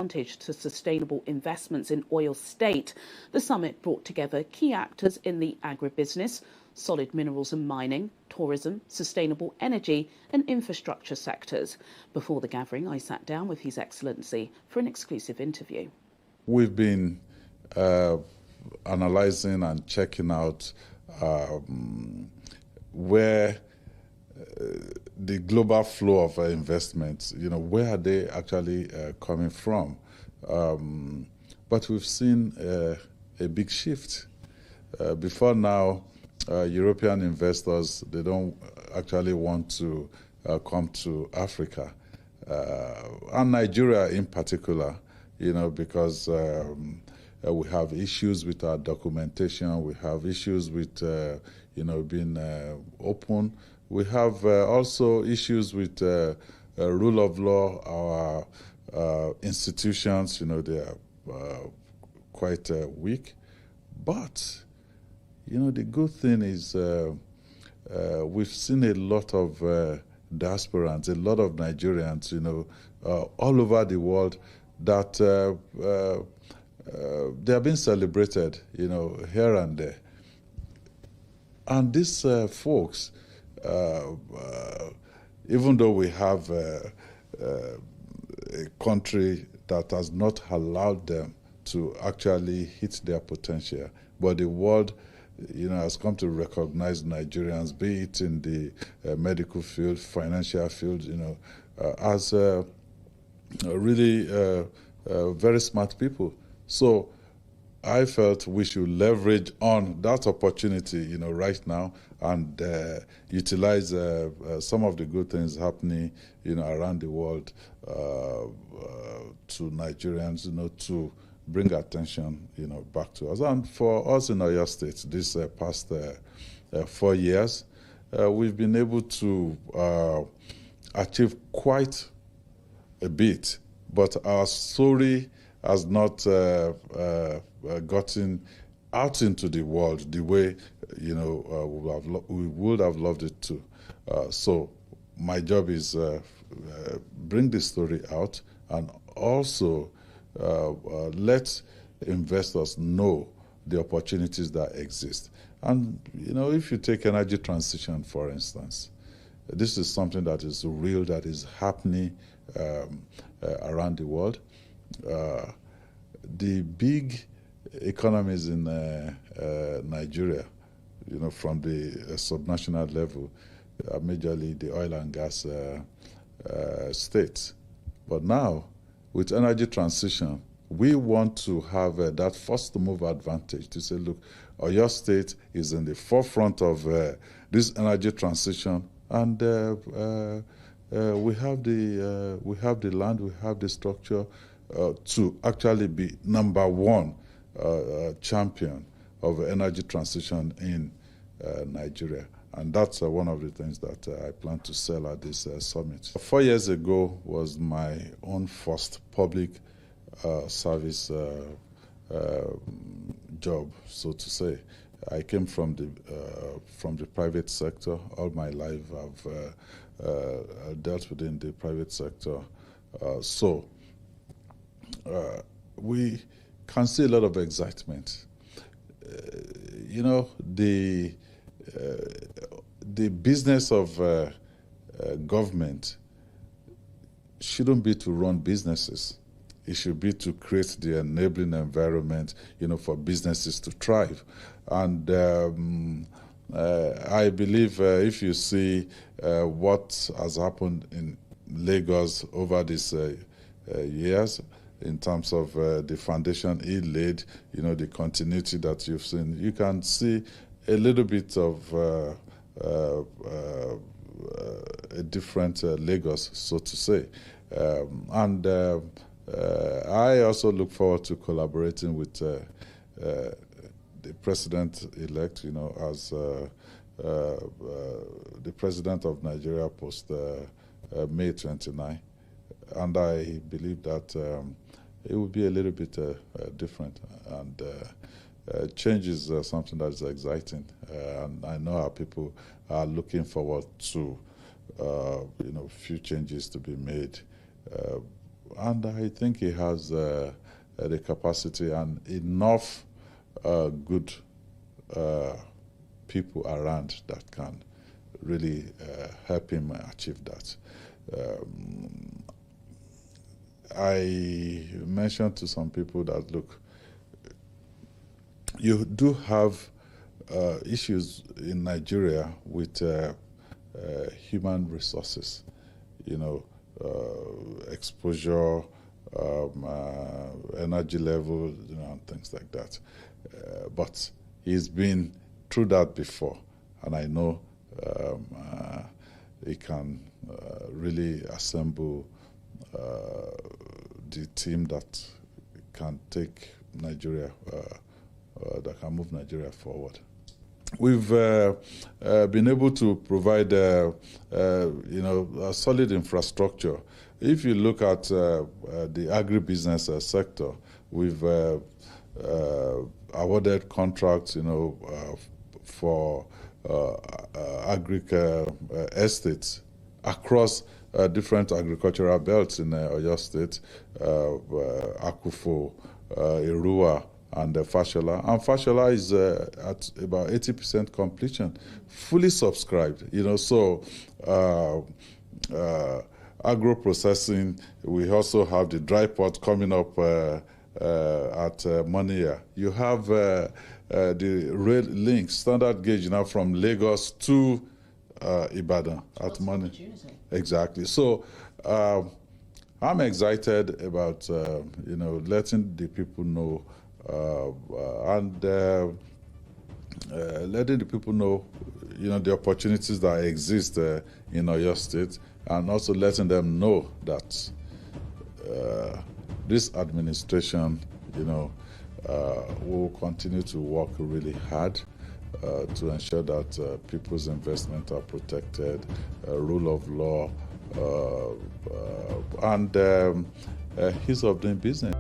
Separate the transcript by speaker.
Speaker 1: advantage to sustainable investments in oil state. The summit brought together key actors in the agribusiness, solid minerals and mining, tourism, sustainable energy and infrastructure sectors. Before the gathering, I sat down with His Excellency for an exclusive interview.
Speaker 2: We've been analyzing and checking out where the global flow of investments, where are they actually coming from? But we've seen a big shift. Before now, European investors, they don't actually want to come to Africa, and Nigeria in particular, because we have issues with our documentation, we have issues with, being open. We have also issues with rule of law. Our institutions, they are quite weak. But, the good thing is we've seen a lot of diasporans, a lot of Nigerians, all over the world that they are being celebrated, here and there. And these folks, even though we have a country that has not allowed them to actually hit their potential, but the world, has come to recognize Nigerians, be it in the medical field, financial field, as really very smart people. So I felt we should leverage on that opportunity, right now, and utilize some of the good things happening, around the world to Nigerians, to bring attention, back to us. And for us in Oyo State, this past 4 years, we've been able to achieve quite a bit, but our story has not gotten out into the world the way we would have loved it to. So my job is bring the story out and also let investors know the opportunities that exist. And if you take energy transition, for instance, this is something that is real, that is happening around the world. The big economies in Nigeria, from the subnational level, majorly the oil and gas states. But now, with energy transition, we want to have that first mover advantage to say, look, Oyo State is in the forefront of this energy transition, and we have the land, we have the structure to actually be number one champion of energy transition in Nigeria. And that's one of the things that I plan to sell at this summit. 4 years ago was my own first public service job, so to say. I came from the private sector. All my life I've dealt within the private sector. So we can see a lot of excitement. The business of government shouldn't be to run businesses. It should be to create the enabling environment, for businesses to thrive. And I believe if you see what has happened in Lagos over these years, in terms of the foundation he laid, the continuity that you've seen, you can see a little bit of a different Lagos, so to say. I also look forward to collaborating with the president-elect, as the president of Nigeria post May 29. And I believe that it will be a little bit different. And change is something that is exciting. And I know our people are looking forward to, few changes to be made. and I think he has the capacity and enough good people around that can really help him achieve that. I mentioned to some people that, look, you do have issues in Nigeria with human resources, exposure, energy level, and things like that. But he's been through that before, and I know he can really assemble the team that can take Nigeria, that can move Nigeria forward. We've been able to provide, a solid infrastructure. If you look at the agribusiness sector, we've awarded contracts, for estates across different agricultural belts in Oyo State, Akufo, Irua, and Fashola. And Fashola is at about 80% completion, fully subscribed. So agro-processing, we also have the dry port coming up at Monia. You have the rail link, standard gauge now from Lagos to Ibadan at Monia. Exactly. So I'm excited about letting the people know and letting the people know the opportunities that exist in Oyo State, and also letting them know that this administration will continue to work really hard to ensure that people's investment are protected, rule of law, and ease of doing business.